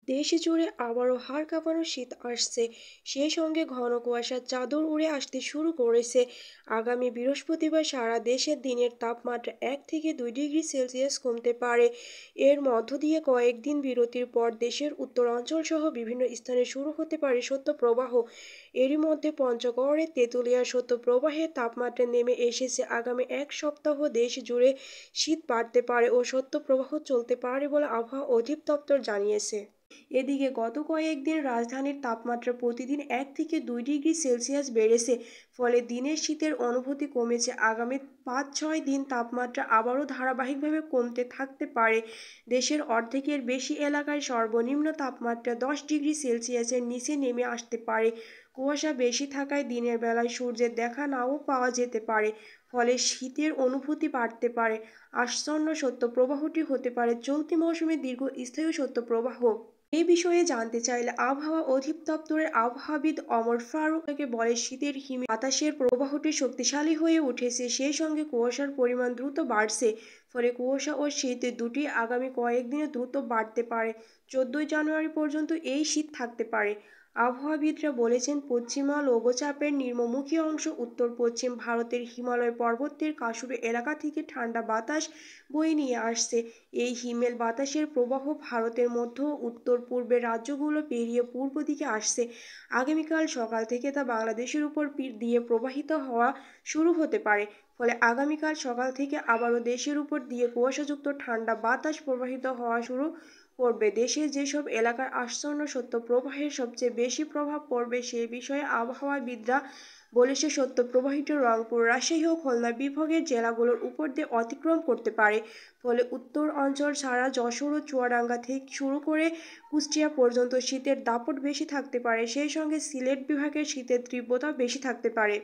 দেশ জুড়ে আবারও হাড় কাঁপানো শীত আসছে। সেই সঙ্গে ঘন কুয়াশার চাদর উড়ে আসতে শুরু করেছে। আগামী বৃহস্পতিবার সারা দেশে দিনের তাপমাত্রা 1 থেকে 2 ডিগ্রি সেলসিয়াস কমতে পারে। এর মধ্য দিয়ে কয়েকদিন বিরতির পর দেশের উত্তরাঞ্চল সহ বিভিন্ন স্থানে শুরু হতে পারে শৈত্যপ্রবাহ। এরই মধ্যে পঞ্চগড়ে তেঁতুলিয়ার শৈত্যপ্রবাহের তাপমাত্রা নেমে এসেছে। আগামী এক সপ্তাহ দেশ জুড়ে শীত বাড়তে পারে ও শৈত্যপ্রবাহ চলতে পারে বলে আবহাওয়া অধিদপ্তর জানিয়েছে। এদিকে গত কয়েকদিন রাজধানীর তাপমাত্রা প্রতিদিন 1 থেকে 2 ডিগ্রি সেলসিয়াস বেড়েছে। ফলে দিনের শীতের অনুভূতি কমেছে। আগামী 5-6 দিন তাপমাত্রা আবারও ধারাবাহিকভাবে কমতে থাকতে পারে। দেশের অর্ধেকের বেশি এলাকায় সর্বনিম্ন তাপমাত্রা 10 ডিগ্রি সেলসিয়াসের নিচে নেমে আসতে পারে। কুয়াশা বেশি থাকায় দিনের বেলায় সূর্যের দেখা নাও পাওয়া যেতে পারে। ফলে শীতের অনুভূতি বাড়তে পারে। আসন্ন শৈত্যপ্রবাহটি হতে পারে চলতি মৌসুমে দীর্ঘস্থায়ী শৈত্যপ্রবাহ। এ বিষয়ে জানতে চাইলে আবহাওয়া অধিদপ্তরের আবহাওয়াবিদ ওমর ফারুককে বলে, শীতের হিমে বাতাসের প্রবাহটি শক্তিশালী হয়ে উঠেছে। সেই সঙ্গে কুয়াশার পরিমাণ দ্রুত বাড়ছে। ফলে কুয়াশা ও শীত দুটি আগামী কয়েকদিনে দ্রুত বাড়তে পারে। 14 জানুয়ারি পর্যন্ত এই শীত থাকতে পারে। আবহাওয়াবিদরা বলেছেন, পশ্চিমা লঘুচাপের নিম্নমুখী অংশ উত্তর পশ্চিম ভারতের হিমালয় পর্বতের কাশুরু এলাকা থেকে ঠান্ডা বাতাস বয়ে নিয়ে আসছে। এই হিমেল বাতাসের প্রবাহ ভারতের মধ্য ও উত্তর পূর্বের রাজ্যগুলো পেরিয়ে পূর্ব দিকে আসছে। আগামীকাল সকাল থেকে তা বাংলাদেশের উপর দিয়ে প্রবাহিত হওয়া শুরু হতে পারে। ফলে আগামীকাল সকাল থেকে আবারও দেশের উপর দিয়ে কুয়াশাযুক্ত ঠান্ডা বাতাস প্রবাহিত হওয়া শুরু করবে। দেশের যেসব এলাকার আসন্ন শৈত্যপ্রবাহের সবচেয়ে বেশি প্রভাব পড়বে সে বিষয়ে আবহাওয়াবিদরা বলেছে, শৈত্যপ্রবাহটি রংপুর, রাজশাহী ও খুলনা বিভাগের জেলাগুলোর উপর দিয়ে অতিক্রম করতে পারে। ফলে উত্তর অঞ্চল ছাড়া যশোর ও চুয়াডাঙ্গা থেকে শুরু করে কুষ্টিয়া পর্যন্ত শীতের দাপট বেশি থাকতে পারে। সেই সঙ্গে সিলেট বিভাগের শীতের তীব্রতাও বেশি থাকতে পারে।